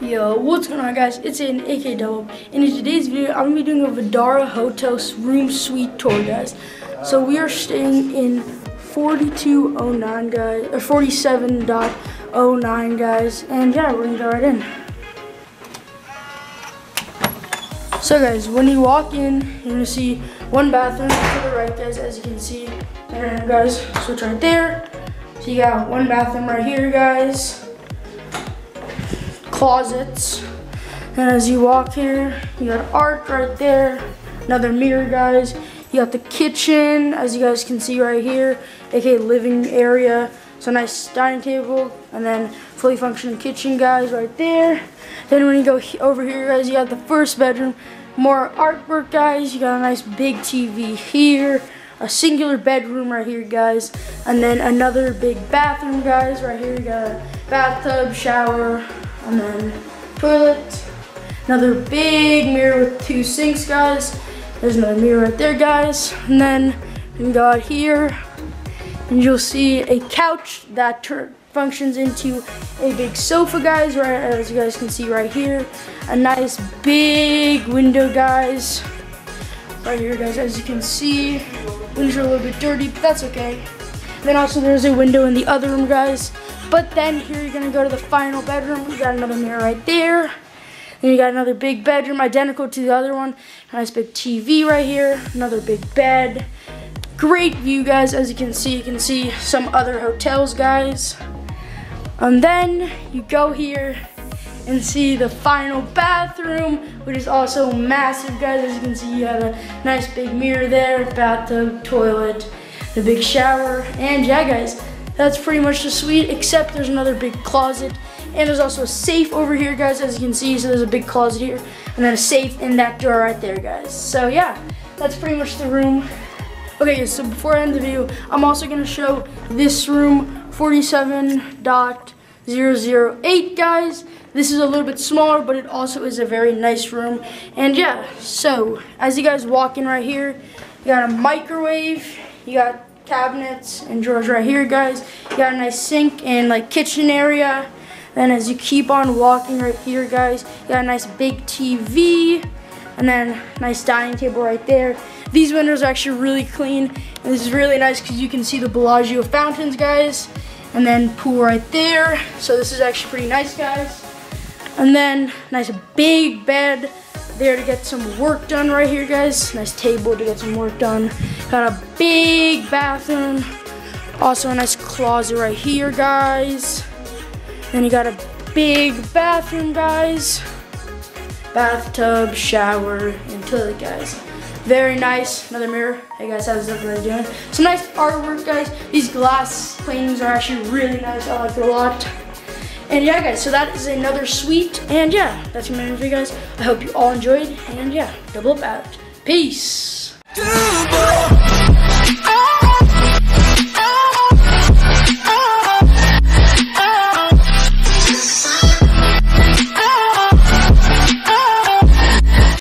Yo, what's going on, guys? It's an AK Double, and in today's video, I'm gonna be doing a Vdara Hotel room suite tour, guys. So we are staying in 4209, guys, or 47.09, guys, and yeah, we're gonna go right in. So, guys, when you walk in, you're gonna see one bathroom to the right, guys, as you can see. And guys, switch right there. So you got one bathroom right here, guys. Closets, and as you walk here, you got art right there, another mirror, guys. You got the kitchen, as you guys can see right here, aka living area. So nice dining table, and then fully functioning kitchen, guys, right there. Then when you go over here, guys, you got the first bedroom, more artwork, guys. You got a nice big TV here, a singular bedroom right here, guys, and then another big bathroom, guys, right here. You got a bathtub, shower, and then toilet. Another big mirror with two sinks, guys. There's another mirror right there, guys. And then you can go out here and you'll see a couch that functions into a big sofa, guys, right as you guys can see right here. A nice big window, guys, right here, guys, as you can see. Windows are a little bit dirty, but that's okay. Then also there's a window in the other room, guys. But then here you're gonna go to the final bedroom. You got another mirror right there. Then you got another big bedroom identical to the other one. A nice big TV right here. Another big bed. Great view, guys. As you can see some other hotels, guys. And then you go here and see the final bathroom, which is also massive, guys. As you can see, you have a nice big mirror there, bathtub, toilet, the big shower, and yeah, guys, that's pretty much the suite, except there's another big closet, and there's also a safe over here, guys, as you can see. So there's a big closet here, and then a safe in that door right there, guys. So yeah, that's pretty much the room. Okay, so before I end the video, I'm also gonna show this room, 47.008, guys. This is a little bit smaller, but it also is a very nice room. And yeah, so as you guys walk in right here, you got a microwave, you got cabinets and drawers right here, guys. You got a nice sink and like kitchen area. Then as you keep on walking right here, guys, you got a nice big TV, and then nice dining table right there. These windows are actually really clean, and this is really nice because you can see the Bellagio fountains, guys, and then pool right there. So this is actually pretty nice, guys. And then nice big bed there to get some work done right here, guys. Nice table to get some work done. Got a big bathroom. Also a nice closet right here, guys. Then you got a big bathroom, guys. Bathtub, shower, and toilet, guys. Very nice. Another mirror. Hey guys, how's everybody doing? Some nice artwork, guys. These glass paintings are actually really nice. I like it a lot. And yeah, guys, so that is another suite. And yeah, that's my video, guys. I hope you all enjoyed. And yeah, double up out. Peace.